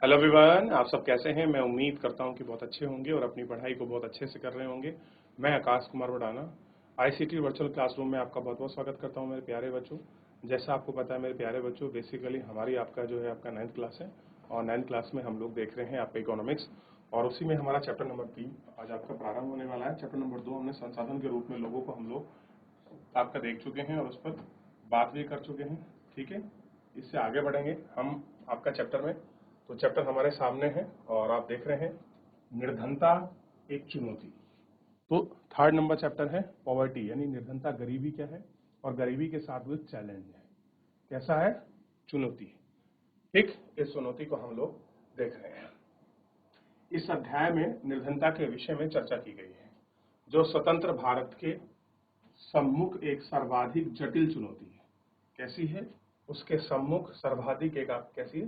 Hello everyone, आप सब कैसे हैं। मैं उम्मीद करता हूं कि बहुत अच्छे होंगे और अपनी पढ़ाई को बहुत अच्छे से कर रहे होंगे। मैं Akash Kumar वडाना ICT virtual classroom में आपका बहुत बहुत स्वागत करता हूं मेरे प्यारे बच्चों। जैसा आपको पता है मेरे प्यारे बच्चों, बेसिकली हमारी आपका जो है आपका 9th क्लास है और 9th क्लास में हम लोग देख रहे हैं आपका इकोनॉमिक्स और उसी में हमारा चैप्टर नंबर 3 आज आपका प्रारंभ होने वाला है। चैप्टर नंबर 2 हमने संसाधन के रूप में लोगों को हम लोग आपका देख चुके हैं और उस पर बात भी कर चुके हैं। ठीक है, इससे आगे बढ़ेंगे हम आपका चैप्टर में। तो चैप्टर हमारे सामने है और आप देख रहे हैं निर्धनता एक चुनौती। तो थर्ड नंबर चैप्टर है पॉवर्टी, यानी निर्धनता गरीबी क्या है और गरीबी के साथ विद चैलेंज है। कैसा है? चुनौती। ठीक, इस चुनौती को हम लोग देख रहे हैं। इस अध्याय में निर्धनता के विषय में चर्चा की गई है, जो स्वतंत्र भारत के सम्मुख एक सर्वाधिक जटिल चुनौती है। कैसी है? उसके सम्मुख सर्वाधिक एक कैसी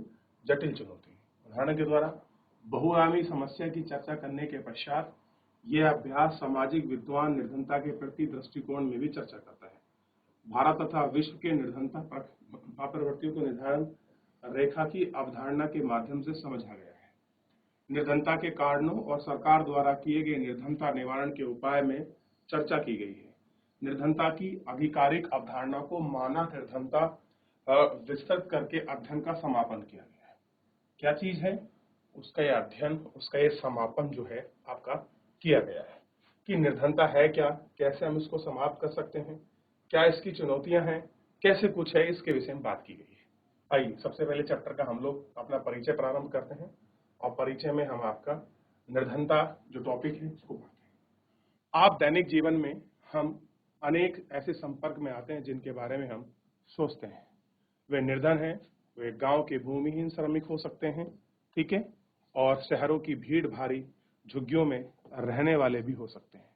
जटिल चुनौती। उदाहरण के द्वारा बहुआयामी समस्या की चर्चा करने के पश्चात यह अभ्यास सामाजिक विद्वान निर्धनता के प्रति दृष्टिकोण में भी चर्चा करता है। भारत तथा विश्व के निर्धनता प्रवृत्तियों को निर्धारण रेखा की अवधारणा के माध्यम से समझा गया है। निर्धनता के कारणों और सरकार द्वारा किए गए निर्धनता निवारण के उपाय में चर्चा की गई है। निर्धनता की आधिकारिक अवधारणा को मानव निर्धनता विस्तृत करके अध्ययन का समापन किया गया है। क्या चीज है? उसका यह अध्ययन, उसका यह समापन जो है आपका किया गया है कि निर्धनता है क्या, कैसे हम इसको समाप्त कर सकते हैं, क्या इसकी चुनौतियां हैं, कैसे कुछ है, इसके विषय में बात की गई है। आइए सबसे पहले चैप्टर का हम लोग अपना परिचय प्रारंभ करते हैं और परिचय में हम आपका निर्धनता जो टॉपिक है उसको पढ़ते हैं। आप दैनिक जीवन में हम अनेक ऐसे संपर्क में आते हैं जिनके बारे में हम सोचते हैं। वे निर्धन हैं, वे गांव के भूमिहीन श्रमिक हो सकते हैं, ठीक है, और शहरों की भीड़ भारी झुग्गियों में रहने वाले भी हो सकते हैं।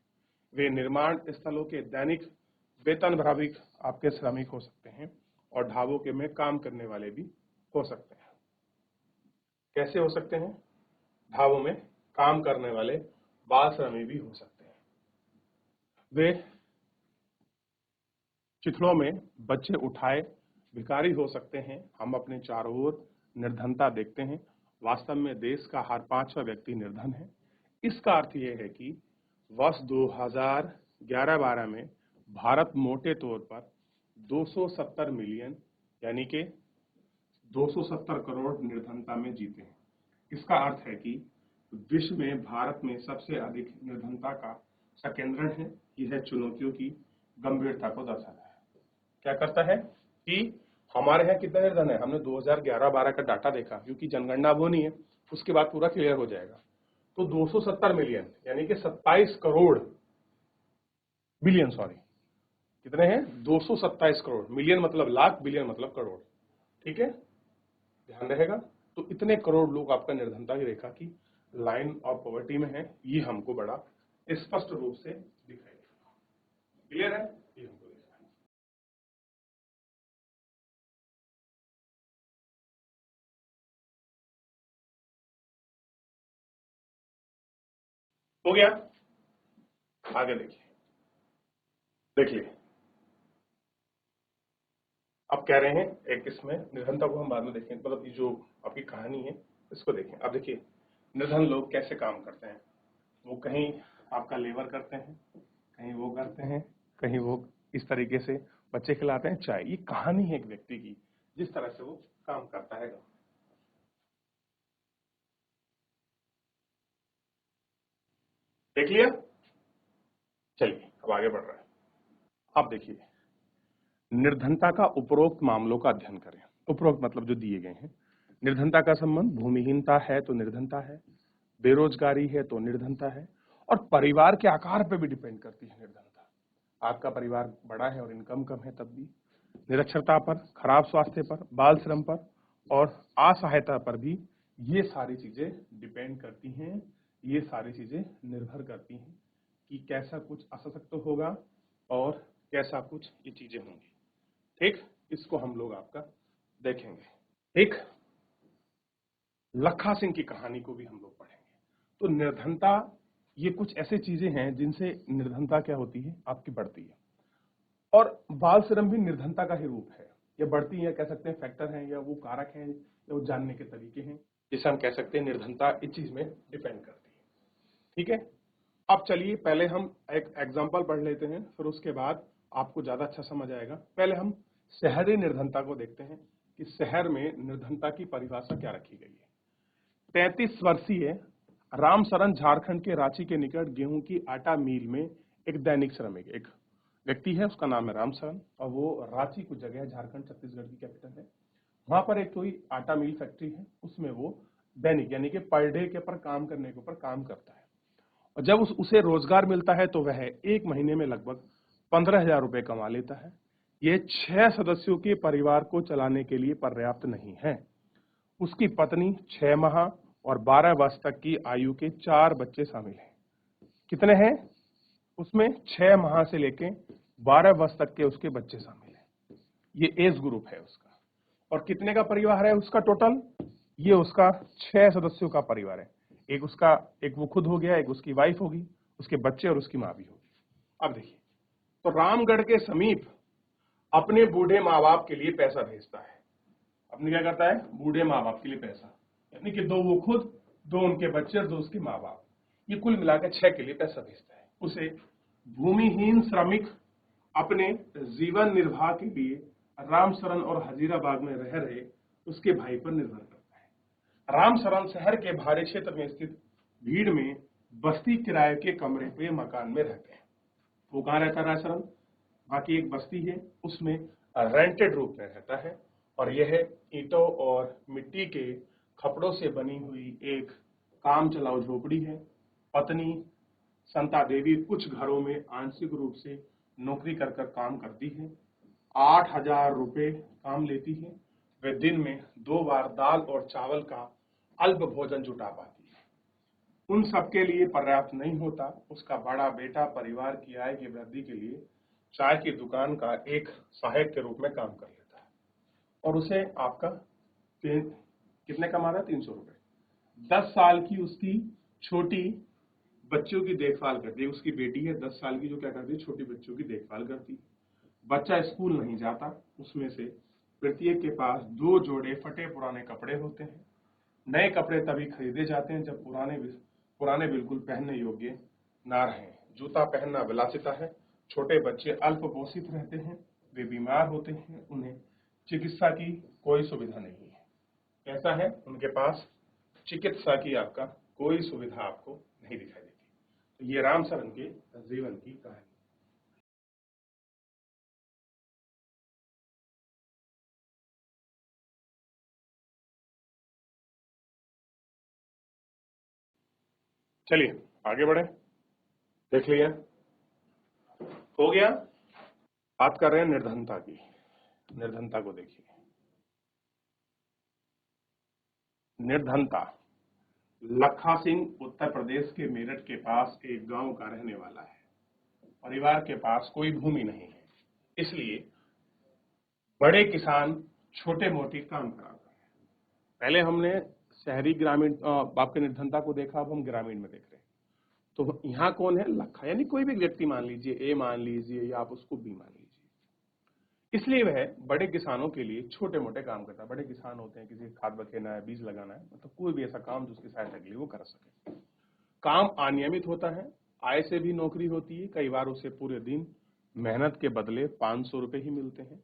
वे निर्माण स्थलों के दैनिक वेतन भाविक आपके श्रमिक हो सकते हैं और ढाबों के में काम करने वाले भी हो सकते हैं। कैसे हो सकते हैं? ढाबों में काम करने वाले बाल श्रमिक भी हो सकते हैं। वे चिथड़ों में बच्चे उठाए भिखारी हो सकते हैं। हम अपने चारों ओर निर्धनता देखते हैं। वास्तव में देश का हर 5वां व्यक्ति निर्धन है। इसका अर्थ यह है कि वर्ष 2011-12 में भारत मोटे तौर पर 270 मिलियन यानी कि 270 करोड़ निर्धनता में जीते हैं। इसका अर्थ है कि विश्व में भारत में सबसे अधिक निर्धनता का संकेंद्रण है। यह चुनौतियों की गंभीरता को दर्शाता है। क्या करता है कि हमारे यहाँ कितने निर्धन है, हमने 2011-12 का डाटा देखा, क्योंकि जनगणना वो नहीं है, उसके बाद पूरा क्लियर हो जाएगा। तो 270 मिलियन यानी कि 27 करोड़ बिलियन, सॉरी, कितने हैं? 227 करोड़। मिलियन मतलब लाख, बिलियन मतलब करोड़। ठीक है, ध्यान रहेगा। तो इतने करोड़ लोग आपका निर्धनता की रेखा की लाइन ऑफ पॉवर्टी में है। ये हमको बड़ा स्पष्ट रूप से दिखाई देगा। क्लियर है? ये हमको दिख रहा है। हो गया? आगे देखिए, देखिए अब कह रहे हैं एक इसमें निर्धनता को हम बाद में देखें, मतलब ये जो आपकी कहानी है इसको देखें। अब देखिए निर्धन लोग कैसे काम करते हैं। वो कहीं आपका लेबर करते हैं, कहीं वो करते हैं, कहीं वो इस तरीके से बच्चे खिलाते हैं, चाय। ये कहानी है एक व्यक्ति की, जिस तरह से वो काम करता है। देख लिया? चलिए अब आगे बढ़ रहा है। अब देखिए निर्धनता का उपरोक्त मामलों का अध्ययन करें। उपरोक्त मतलब जो दिए गए हैं। निर्धनता का संबंध भूमिहीनता है तो निर्धनता है, बेरोजगारी है तो निर्धनता है, और परिवार के आकार पर भी डिपेंड करती है निर्धनता। आपका परिवार बड़ा है और इनकम कम है तब भी, निरक्षरता पर, खराब स्वास्थ्य पर, बाल श्रम पर और असहायता पर भी ये सारी चीजें डिपेंड करती हैं। ये सारी चीजें निर्भर करती हैं कि कैसा कुछ असशक्त होगा और कैसा कुछ ये चीजें होंगी। ठीक, इसको हम लोग आपका देखेंगे। ठीक, लखा सिंह की कहानी को भी हम लोग पढ़ेंगे। तो निर्धनता ये कुछ ऐसे चीजें हैं जिनसे निर्धनता क्या होती है आपकी बढ़ती है, और बाल श्रम भी निर्धनता का ही रूप है। या बढ़ती है, कह सकते हैं फैक्टर है, या वो कारक है, या वो जानने के तरीके हैं। जिसे हम कह सकते हैं निर्धनता इस चीज में डिपेंड करती है। ठीक है, अब चलिए पहले हम एक एग्जांपल पढ़ लेते हैं, फिर उसके बाद आपको ज्यादा अच्छा समझ आएगा। पहले हम शहरी निर्धनता को देखते हैं कि शहर में निर्धनता की परिभाषा क्या रखी गई है। 33 वर्षीय रामशरण झारखंड के रांची के निकट गेहूं की आटा मिल में एक दैनिक श्रमिक, एक व्यक्ति है, उसका नाम है रामशरण, और वो रांची कुछ जगह है, झारखंड छत्तीसगढ़ की कैपिटल है। वहां पर एक कोई आटा मिल फैक्ट्री है, उसमें वो दैनिक यानी कि पर डे के ऊपर काम करने के ऊपर काम करता है। और जब उसे रोजगार मिलता है तो वह एक महीने में लगभग 15,000 रुपए कमा लेता है। ये 6 सदस्यों के परिवार को चलाने के लिए पर्याप्त नहीं है। उसकी पत्नी 6 माह और 12 वर्ष तक की आयु के 4 बच्चे शामिल हैं। कितने हैं उसमें? 6 माह से लेके 12 वर्ष तक के उसके बच्चे शामिल हैं। ये एज ग्रुप है उसका। और कितने का परिवार है उसका टोटल? ये उसका 6 सदस्यों का परिवार है। एक वो खुद हो गया, एक उसकी वाइफ होगी, उसके बच्चे और उसकी माँ भी होगी। अब देखिए, तो रामगढ़ के समीप अपने बूढ़े माँ बाप के लिए पैसा भेजता है। अपने क्या करता है? बूढ़े माँ बाप के लिए पैसा, यानी कि 2 वो खुद, 2 उनके बच्चे और 2 उसके माँ बाप, ये कुल मिलाकर 6 के लिए पैसा भेजता है। उसे भूमिहीन श्रमिक अपने जीवन निर्वाह के लिए रामशरण और हजीराबाद में रह रहे उसके भाई पर निर्भर करता है। रामशरण शहर के भारी क्षेत्र में स्थित भीड़ में बस्ती किराए के कमरे पे मकान में रहते हैं। वो कहाँ रहता है रामशरण? बाकी एक बस्ती है, उसमें रेंटेड रूप में रहता है। और यह ईंटों और मिट्टी के खपड़ों से बनी हुई एक काम चलाऊ झोपड़ी है। पत्नी संता देवी कुछ घरों में आंशिक रूप से नौकरी कर कर काम करती है। 8,000 रुपए काम लेती है। वे दिन में 2 बार दाल और चावल का अल्प भोजन जुटा पाती है। उन सबके लिए पर्याप्त नहीं होता। उसका बड़ा बेटा परिवार की आय की वृद्धि के लिए चाय की दुकान का एक सहायक के रूप में काम कर लेता है और उसे आपका कितने कमा रहा है? 300 रुपए। 10 साल की उसकी छोटी बच्चों की देखभाल करती है। उसकी बेटी है 10 साल की, जो क्या करती है? छोटी बच्चों की देखभाल करती है। बच्चा स्कूल नहीं जाता। उसमें से प्रत्येक के पास 2 जोड़े फटे पुराने कपड़े होते हैं। नए कपड़े तभी खरीदे जाते हैं जब पुराने बिल्कुल पहनने योग्य ना रहे। जूता पहनना विलासिता है। छोटे बच्चे अल्प पोषित रहते हैं, वे बीमार होते हैं, उन्हें चिकित्सा की कोई सुविधा नहीं है। कैसा है? उनके पास चिकित्सा की आपका कोई सुविधा आपको नहीं दिखाई देती। तो ये रामशरण के जीवन की कहानी। चलिए आगे बढ़े। देख लिया, हो गया। बात कर रहे हैं निर्धनता की। निर्धनता को देखिए। निर्धनता। लखा सिंह उत्तर प्रदेश के मेरठ के पास एक गांव का रहने वाला है। परिवार के पास कोई भूमि नहीं है, इसलिए बड़े किसान छोटे मोटे काम कराते हैं। पहले हमने शहरी ग्रामीण आपके निर्धनता को देखा, अब हम ग्रामीण में देख रहे हैं। तो यहाँ कौन है? लखा, यानी कोई भी व्यक्ति मान लीजिए, ए मान लीजिए या आप उसको बी मान लीजिए। इसलिए वह बड़े किसानों के लिए छोटे मोटे काम करता है। बड़े किसान होते हैं, किसी खाद बखेना है, बीज लगाना है, मतलब कोई भी ऐसा काम जो उसकी सहायता के लिए वो कर सके। काम अनियमित होता है, आय से भी नौकरी होती है। कई बार उसे पूरे दिन मेहनत के बदले 500 रुपए ही मिलते हैं,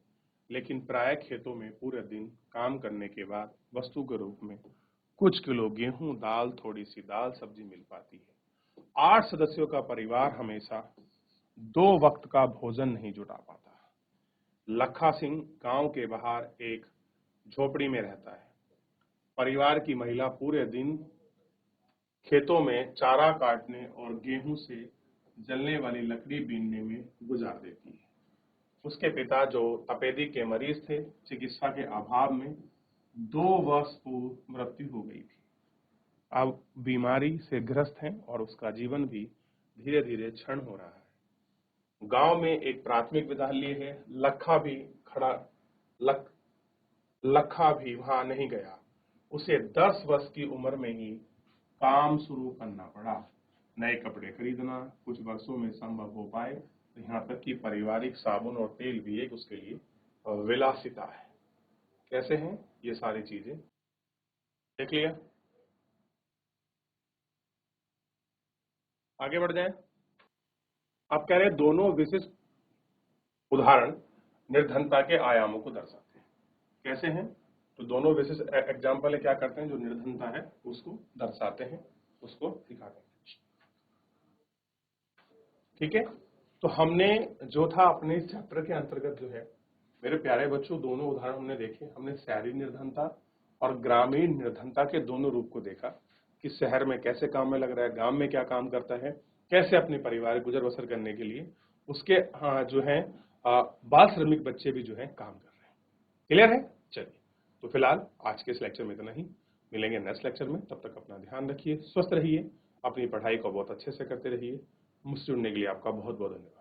लेकिन प्राय खेतों में पूरे दिन काम करने के बाद वस्तु के रूप में कुछ किलो गेहूं, दाल, थोड़ी सी दाल सब्जी मिल पाती है। 8 सदस्यों का परिवार हमेशा 2 वक्त का भोजन नहीं जुटा पाता। लखा सिंह गांव के बाहर एक झोपड़ी में रहता है। परिवार की महिला पूरे दिन खेतों में चारा काटने और गेहूं से जलने वाली लकड़ी बीनने में गुजार देती है। उसके पिता, जो तपेदी के मरीज थे, चिकित्सा के अभाव में 2 वर्ष पूर्व मृत्यु हो गई थी। अब बीमारी से ग्रस्त हैं और उसका जीवन भी धीरे धीरे क्षण हो रहा है। गांव में एक प्राथमिक विद्यालय है। खड़ा लख, लखा भी वहां नहीं गया। उसे 10 वर्ष की उम्र में ही काम शुरू करना पड़ा। नए कपड़े खरीदना कुछ वर्षों में संभव हो पाए, तो यहाँ तक कि पारिवारिक साबुन और तेल भी एक उसके लिए विलासिता है। कैसे हैं ये सारी चीजें? देख लिया। आगे बढ़ जाएं। आप कह रहे हैं दोनों विशिष्ट उदाहरण निर्धनता के आयामों को दर्शाते हैं। कैसे हैं? तो दोनों विशिष्ट एग्जाम्पल क्या करते हैं, जो निर्धनता है उसको दर्शाते हैं, उसको दिखाते हैं। ठीक है, तो हमने जो था अपने इस चैप्टर के अंतर्गत जो है मेरे प्यारे बच्चों, दोनों उदाहरण हमने देखे। हमने शहरी निर्धनता और ग्रामीण निर्धनता के दोनों रूप को देखा कि शहर में कैसे काम में लग रहा है, गांव में क्या काम करता है, कैसे अपने परिवार गुजर बसर करने के लिए उसके जो है बाल श्रमिक बच्चे भी जो है काम कर रहे हैं। क्लियर है? चलिए, तो फिलहाल आज के इस लेक्चर में इतना ही। मिलेंगे नेक्स्ट लेक्चर में, तब तक अपना ध्यान रखिए, स्वस्थ रहिए, अपनी पढ़ाई को बहुत अच्छे से करते रहिए। मुझसे जुड़ने के लिए आपका बहुत बहुत धन्यवाद।